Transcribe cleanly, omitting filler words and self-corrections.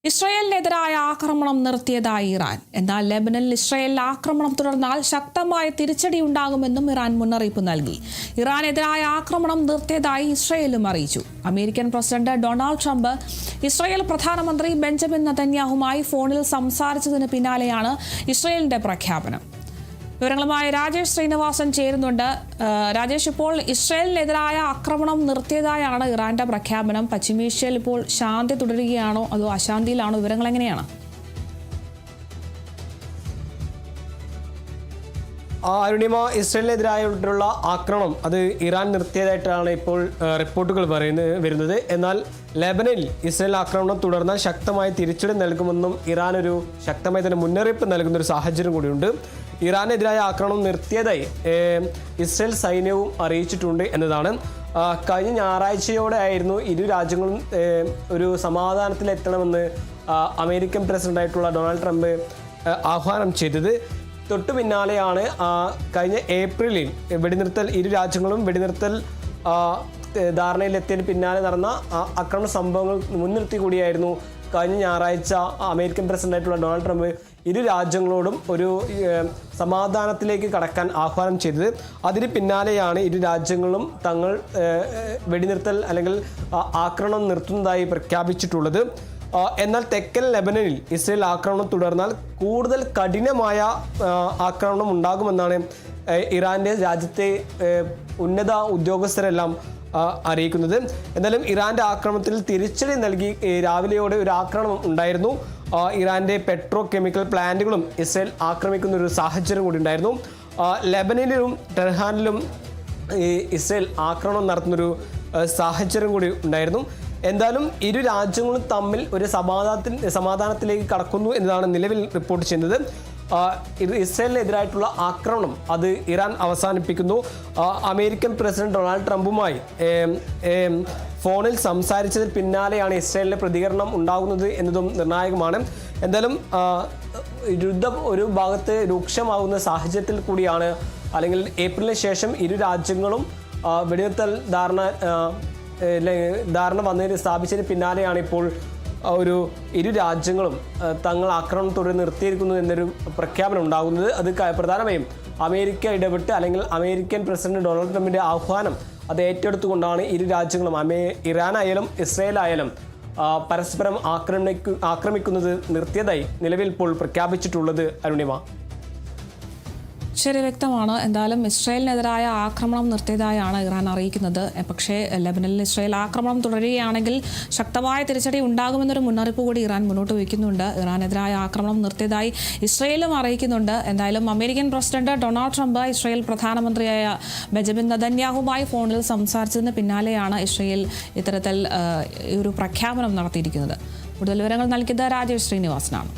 ഇസ്രായേലിനെതിരായ ആക്രമണം നിർത്തിയതായി ഇറാൻ. എന്നാൽ ലെബനനിൽ ഇസ്രായേൽ ആക്രമണം തുടർന്നാൽ ശക്തമായ തിരിച്ചടി ഉണ്ടാകുമെന്നും ഇറാൻ മുന്നറിയിപ്പ് നൽകി. ഇറാനെതിരായ ആക്രമണം നിർത്തിയതായി ഇസ്രായേലും അറിയിച്ചു. American president Donald Trump Israel പ്രധാനമന്ത്രി ബെഞ്ചമിൻ നെതന്യാഹുമായി ഫോണിൽ സംസാരിച്ചതിന് പിന്നാലെയാണ് ഇസ്രായേലിന്റെ പ്രഖ്യാപനം. വിവരങ്ങളുമായി രാജേഷ് ശ്രീനിവാസൻ ചേരുന്നുണ്ട്. രാജേഷ്, ഇപ്പോൾ ഇസ്രായേലിനെതിരായ ആക്രമണം നിർത്തിയതായാണ് ഇറാന്റെ പ്രഖ്യാപനം. പശ്ചിമേഷ്യയിൽ ഇപ്പോൾ ശാന്തി തുടരുകയാണോ അതോ അശാന്തിയിലാണോ? വിവരങ്ങൾ എങ്ങനെയാണ്? അരുണിമ, ഇസ്രായേലിനെതിരായിട്ടുള്ള ആക്രമണം അത് ഇറാൻ നിർത്തിയതായിട്ടാണ് ഇപ്പോൾ റിപ്പോർട്ടുകൾ വരുന്നത്. എന്നാൽ ലെബനനിൽ ഇസ്രായേൽ ആക്രമണം തുടർന്നാൽ ശക്തമായ തിരിച്ചടി നൽകുമെന്നും ഇറാൻ ഒരു ശക്തമായി തന്നെ മുന്നറിയിപ്പ് നൽകുന്ന ഒരു സാഹചര്യം കൂടിയുണ്ട്. ഇറാനെതിരായ ആക്രമണം നിർത്തിയതായി ഇസ്രായേൽ സൈന്യവും അറിയിച്ചിട്ടുണ്ട് എന്നതാണ്. കഴിഞ്ഞ ഞായറാഴ്ചയോടെ ആയിരുന്നു ഇരു രാജ്യങ്ങളും ഒരു സമാധാനത്തിലെത്തണമെന്ന് അമേരിക്കൻ പ്രസിഡന്റായിട്ടുള്ള ഡൊണാൾഡ് ട്രംപ് ആഹ്വാനം ചെയ്തത്. തൊട്ടു പിന്നാലെയാണ് കഴിഞ്ഞ ഏപ്രിലിൽ ഇരു രാജ്യങ്ങളും വെടിനിർത്തൽ ധാരണയിലെത്തിയതിന് പിന്നാലെ നടന്ന ആക്രമണ സംഭവങ്ങൾ മുൻനിർത്തി കൂടിയായിരുന്നു കഴിഞ്ഞ ഞായറാഴ്ച അമേരിക്കൻ പ്രസിഡന്റായിട്ടുള്ള ഡൊണാൾഡ് ട്രംപ് ഇരു രാജ്യങ്ങളോടും ഒരു സമാധാനത്തിലേക്ക് കടക്കാൻ ആഹ്വാനം ചെയ്തത്. അതിന് പിന്നാലെയാണ് ഇരു രാജ്യങ്ങളും തങ്ങൾ വെടിനിർത്തൽ അല്ലെങ്കിൽ ആക്രമണം നിർത്തുന്നതായി പ്രഖ്യാപിച്ചിട്ടുള്ളത്. എന്നാൽ തെക്കൻ ലെബനനിൽ ഇസ്രായേൽ ആക്രമണം തുടർന്നാൽ കൂടുതൽ കഠിനമായ ആക്രമണം ഉണ്ടാകുമെന്നാണ് ഇറാന്റെ രാജ്യത്തെ ഉന്നത ഉദ്യോഗസ്ഥരെല്ലാം അറിയിക്കുന്നത്. എന്നാലും ഇറാന്റെ ആക്രമണത്തിൽ തിരിച്ചടി നൽകി രാവിലെയോടെ ഒരു ആക്രമണം ഉണ്ടായിരുന്നു. ഇറാന്റെ പെട്രോ കെമിക്കൽ പ്ലാന്റുകളും ഇസ്രായേൽ ആക്രമിക്കുന്ന ഒരു സാഹചര്യം കൂടി ഉണ്ടായിരുന്നു. ലെബനനിലും ടെഹ്റാനിലും ഇസ്രായേൽ ആക്രമണം നടത്തുന്നൊരു സാഹചര്യം കൂടി ഉണ്ടായിരുന്നു. എന്തായാലും ഇരു രാജ്യങ്ങളും തമ്മിൽ ഒരു സമാധാനത്തിലേക്ക് കടക്കുന്നു എന്നതാണ് നിലവിൽ റിപ്പോർട്ട് ചെയ്യുന്നത്. ഇസ്രായേലിനെതിരായിട്ടുള്ള ആക്രമണം അത് ഇറാൻ അവസാനിപ്പിക്കുന്നു. അമേരിക്കൻ പ്രസിഡന്റ് ഡൊണാൾഡ് ട്രംപുമായി ഫോണിൽ സംസാരിച്ചതിന് പിന്നാലെയാണ് ഇസ്രായേലിന്റെ പ്രതികരണം ഉണ്ടാകുന്നത് എന്നതും നിർണായകമാണ്. എന്തായാലും യുദ്ധം ഒരു ഭാഗത്ത് രൂക്ഷമാകുന്ന സാഹചര്യത്തിൽ കൂടിയാണ്, അല്ലെങ്കിൽ ഏപ്രിലിന് ശേഷം ഇരു രാജ്യങ്ങളും വെടിനിർത്തൽ ധാരണ വന്നതിന് സ്ഥാപിച്ചതിന് പിന്നാലെയാണ് ഇപ്പോൾ ഒരു ഇരു രാജ്യങ്ങളും തങ്ങൾ ആക്രമണം തുടർന്ന് നിർത്തിയിരിക്കുന്നു എന്നൊരു പ്രഖ്യാപനം ഉണ്ടാകുന്നത്. അത് പ്രധാനമായും അമേരിക്ക ഇടപെട്ട് അല്ലെങ്കിൽ അമേരിക്കൻ പ്രസിഡന്റ് ഡൊണാൾഡ് ട്രംപിന്റെ ആഹ്വാനം അത് ഏറ്റെടുത്തുകൊണ്ടാണ് ഇരു രാജ്യങ്ങളും ഇറാനായാലും ഇസ്രായേലായാലും പരസ്പരം ആക്രമിക്കുന്നത് നിർത്തിയതായി നിലവിൽ ഇപ്പോൾ പ്രഖ്യാപിച്ചിട്ടുള്ളത്. അരുണിമ, ശരി, വ്യക്തമാണ്. എന്തായാലും ഇസ്രായേലിനെതിരായ ആക്രമണം നിർത്തിയതായാണ് ഇറാൻ അറിയിക്കുന്നത്. പക്ഷേ ലെബനനിൽ ഇസ്രായേൽ ആക്രമണം തുടരുകയാണെങ്കിൽ ശക്തമായ തിരിച്ചടി ഉണ്ടാകുമെന്നൊരു മുന്നറിയിപ്പ് കൂടി ഇറാൻ മുന്നോട്ട് വയ്ക്കുന്നുണ്ട്. ഇറാനെതിരായ ആക്രമണം നിർത്തിയതായി ഇസ്രായേലും അറിയിക്കുന്നുണ്ട്. എന്തായാലും American president Donald Trump Israel പ്രധാനമന്ത്രിയായ ബെഞ്ചമിൻ നെതന്യാഹുമായി ഫോണിൽ സംസാരിച്ചതിന് പിന്നാലെയാണ് ഇസ്രായേൽ ഇത്തരത്തിൽ ഒരു പ്രഖ്യാപനം നടത്തിയിരിക്കുന്നത്. കൂടുതൽ വിവരങ്ങൾ നൽകിയത് രാജേഷ് ശ്രീനിവാസനാണ്.